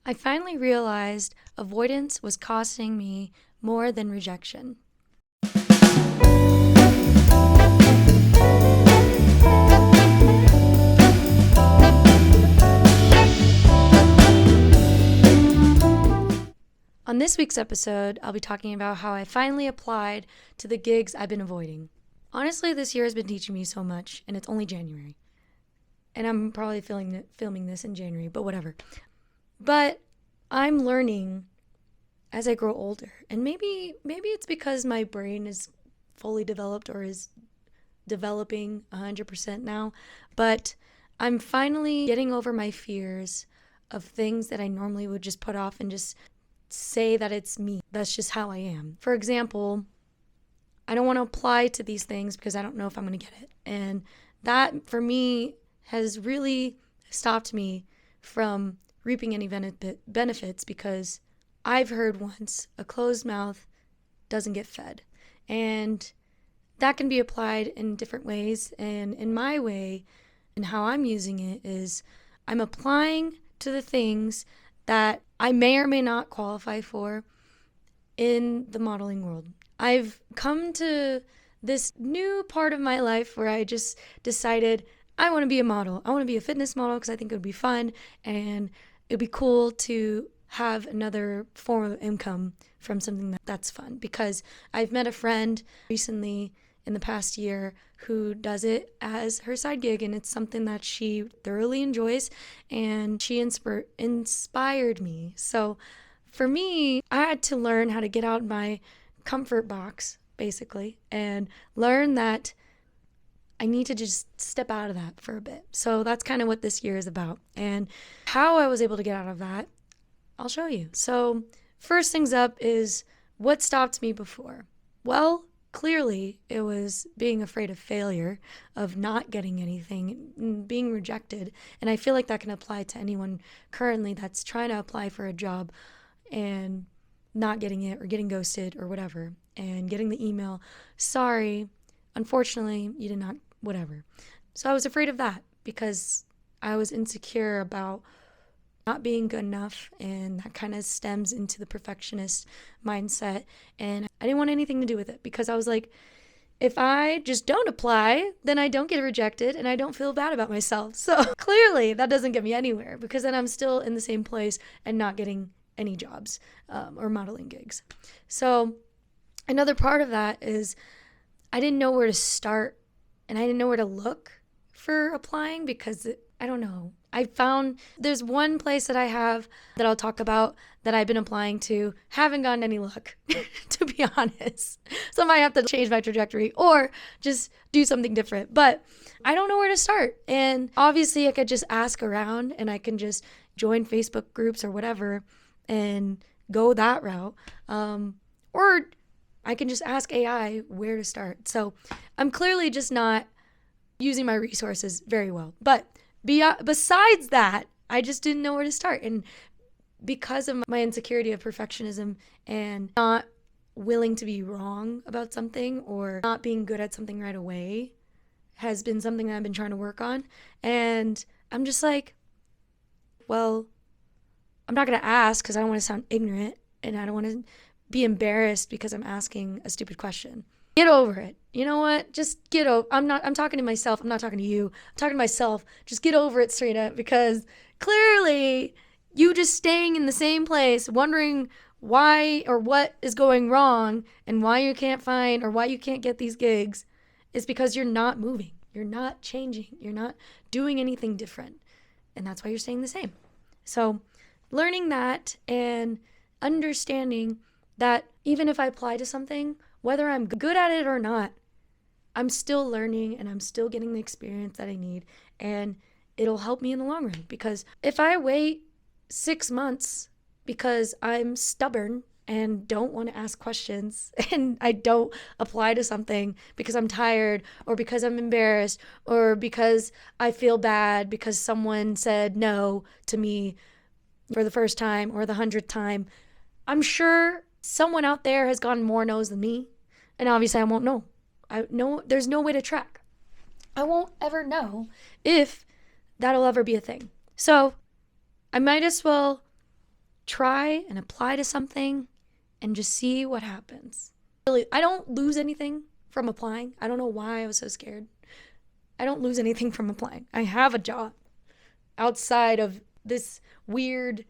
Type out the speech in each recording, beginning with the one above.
I finally realized avoidance was costing me more than rejection. On this week's episode, I'll be talking about how I finally applied to the gigs I've been avoiding. Honestly, this year has been teaching me so much, and it's only January. And I'm probably filming this in January, but whatever. But I'm learning as I grow older. And maybe it's because my brain is fully developed or is developing 100% now. But I'm finally getting over my fears of things that I normally would just put off and just say that it's me. That's just how I am. For example, I don't want to apply to these things because I don't know if I'm going to get it. And that, for me, has really stopped me from reaping any benefits because I've heard once, a closed mouth doesn't get fed. And that can be applied in different ways. And in my way, and how I'm using it is I'm applying to the things that I may or may not qualify for in the modeling world. I've come to this new part of my life where I just decided I want to be a model. I want to be a fitness model because I think it would be fun and it would be cool to have another form of income from something that's fun. Because I've met a friend recently in the past year who does it as her side gig, and it's something that she thoroughly enjoys, and she inspired me. So for me, I had to learn how to get out of my comfort box, basically, and learn that I need to just step out of that for a bit. So that's kind of what this year is about. And how I was able to get out of that, I'll show you. So first things up is what stopped me before. Well, clearly it was being afraid of failure, of not getting anything, being rejected. And I feel like that can apply to anyone currently that's trying to apply for a job and not getting it or getting ghosted or whatever, and getting the email, sorry, unfortunately, you did not, whatever. So I was afraid of that because I was insecure about not being good enough, and that kind of stems into the perfectionist mindset. And I didn't want anything to do with it because I was like, if I just don't apply, then I don't get rejected and I don't feel bad about myself. So clearly that doesn't get me anywhere because then I'm still in the same place and not getting any jobs or modeling gigs. So another part of that is I didn't know where to start and I didn't know where to look for applying because I don't know. I found there's one place that I have that I'll talk about that I've been applying to. Haven't gotten any luck, to be honest. So I might have to change my trajectory or just do something different. But I don't know where to start. And obviously I could just ask around and I can just join Facebook groups or whatever and go that route. Or I can just ask AI where to start. So I'm clearly just not using my resources very well. But besides that, I just didn't know where to start. And because of my insecurity of perfectionism and not willing to be wrong about something or not being good at something right away has been something that I've been trying to work on. And I'm just like, well, I'm not going to ask because I don't want to sound ignorant and I don't want to be embarrassed because I'm asking a stupid question. Get over it. You know what? Just get over. I'm talking to myself. I'm not talking to you. I'm talking to myself. Just get over it, Serena, because clearly you just staying in the same place, wondering why or what is going wrong and why you can't find or why you can't get these gigs is because you're not moving. You're not changing. You're not doing anything different. And that's why you're staying the same. So learning that and understanding that even if I apply to something, whether I'm good at it or not, I'm still learning and I'm still getting the experience that I need, and it'll help me in the long run. Because if I wait 6 months because I'm stubborn and don't want to ask questions and I don't apply to something because I'm tired or because I'm embarrassed or because I feel bad because someone said no to me for the first time or the 100th time, I'm sure someone out there has gotten more no's than me, and obviously I won't know. There's no way to track. I won't ever know if that'll ever be a thing. So I might as well try and apply to something and just see what happens. Really, I don't lose anything from applying. I don't know why I was so scared. I don't lose anything from applying. I have a job outside of this weird,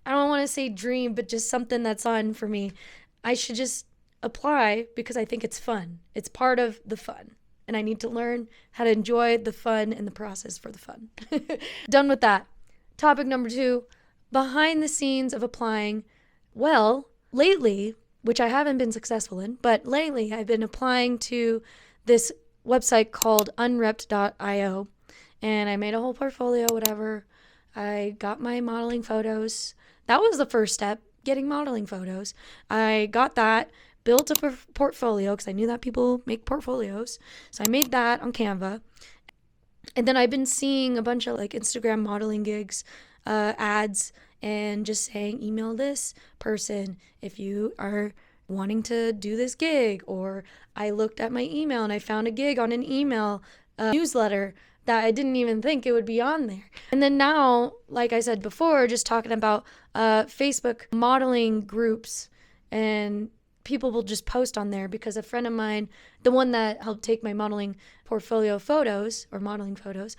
I don't want to say dream, but just something that's on for me. I should just apply because I think it's fun. It's part of the fun. And I need to learn how to enjoy the fun and the process for the fun. Done with that. Topic number 2, behind the scenes of applying. Well, lately, which I haven't been successful in, but lately I've been applying to this website called unrepped.io, and I made a whole portfolio, whatever. I got my modeling photos. That was the first step, getting modeling photos. I got that, built a portfolio because I knew that people make portfolios. So I made that on Canva. And then I've been seeing a bunch of like Instagram modeling gigs, ads, and just saying, email this person if you are wanting to do this gig. Or I looked at my email and I found a gig on an email newsletter that I didn't even think it would be on there. And then now, like I said before, just talking about Facebook modeling groups, and people will just post on there because a friend of mine, the one that helped take my modeling portfolio photos or modeling photos,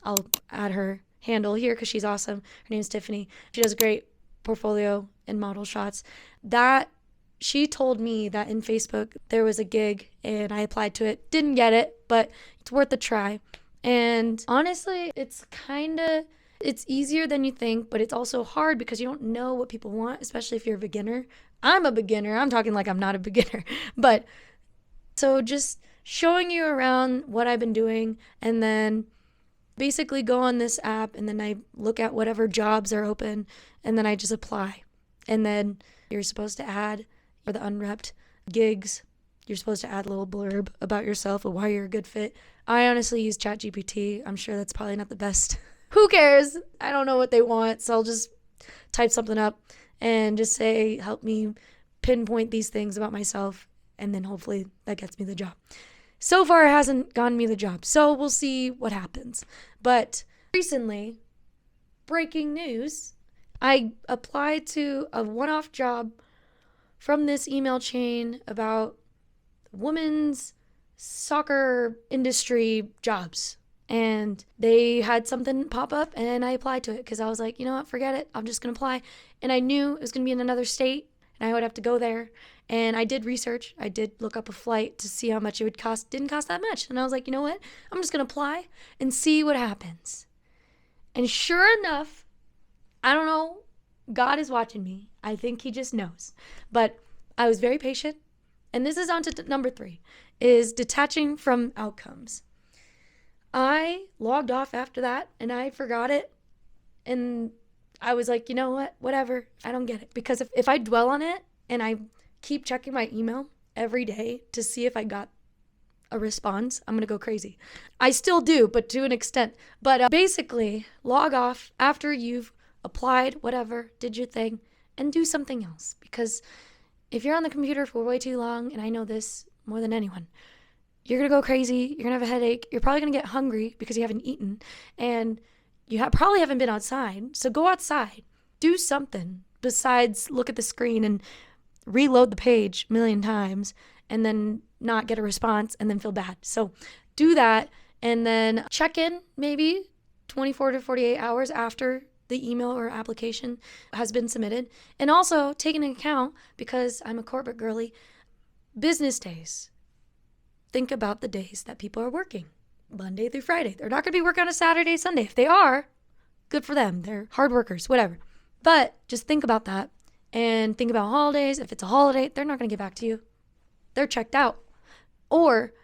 I'll add her handle here because she's awesome. Her name's Tiffany. She does great portfolio and model shots. That she told me that in Facebook there was a gig and I applied to it. Didn't get it, but it's worth a try. And honestly, it's easier than you think, but it's also hard because you don't know what people want, especially if you're a beginner. I'm a beginner. I'm talking like I'm not a beginner. But so just showing you around what I've been doing, and then basically go on this app and then I look at whatever jobs are open and then I just apply. And then you're supposed to add, for the unrepped gigs, you're supposed to add a little blurb about yourself and why you're a good fit. I honestly use ChatGPT. I'm sure that's probably not the best. Who cares? I don't know what they want, so I'll just type something up and just say, help me pinpoint these things about myself, and then hopefully that gets me the job. So far, it hasn't gotten me the job, so we'll see what happens. But recently, breaking news, I applied to a one-off job from this email chain about women's soccer industry jobs. And they had something pop up and I applied to it because I was like, you know what, forget it. I'm just going to apply. And I knew it was going to be in another state and I would have to go there. And I did research. I did look up a flight to see how much it would cost. Didn't cost that much. And I was like, you know what? I'm just going to apply and see what happens. And sure enough, I don't know, God is watching me. I think he just knows. But I was very patient. And this is on to number 3, is detaching from outcomes. I logged off after that and I forgot it. And I was like, you know what? Whatever. I don't get it. Because if I dwell on it and I keep checking my email every day to see if I got a response, I'm going to go crazy. I still do, but to an extent. But basically, log off after you've applied, whatever, did your thing, and do something else. Because if you're on the computer for way too long, and I know this more than anyone, you're going to go crazy. You're going to have a headache. You're probably going to get hungry because you haven't eaten. And you probably haven't been outside. So go outside. Do something besides look at the screen and reload the page a million times and then not get a response and then feel bad. So do that and then check in maybe 24 to 48 hours after the email or application has been submitted. And also take into account, because I'm a corporate girly, business days. Think about the days that people are working, Monday through Friday. They're not going to be working on a Saturday, Sunday. If they are, good for them. They're hard workers, whatever. But just think about that and think about holidays. If it's a holiday, they're not going to get back to you. They're checked out. Or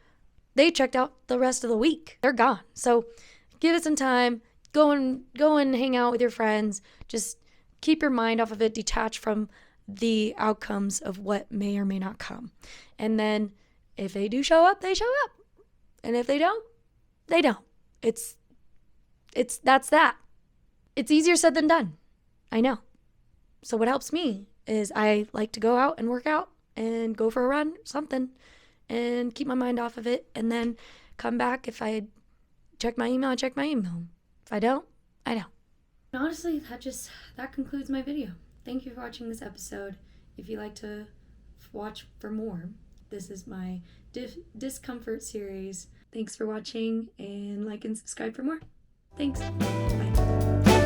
they checked out the rest of the week. They're gone. So give it some time. Go and hang out with your friends. Just keep your mind off of it. Detach from the outcomes of what may or may not come. And then if they do show up, they show up. And if they don't, they don't. That's that. It's easier said than done. I know. So what helps me is I like to go out and work out and go for a run, something, and keep my mind off of it, and then come back. If I check my email, I check my email. If I don't, I don't. Honestly, that concludes my video. thank you for watching this episode. If you'd like to watch for more, this is my Discomfort series. Thanks for watching, and like and subscribe for more. Thanks. Bye.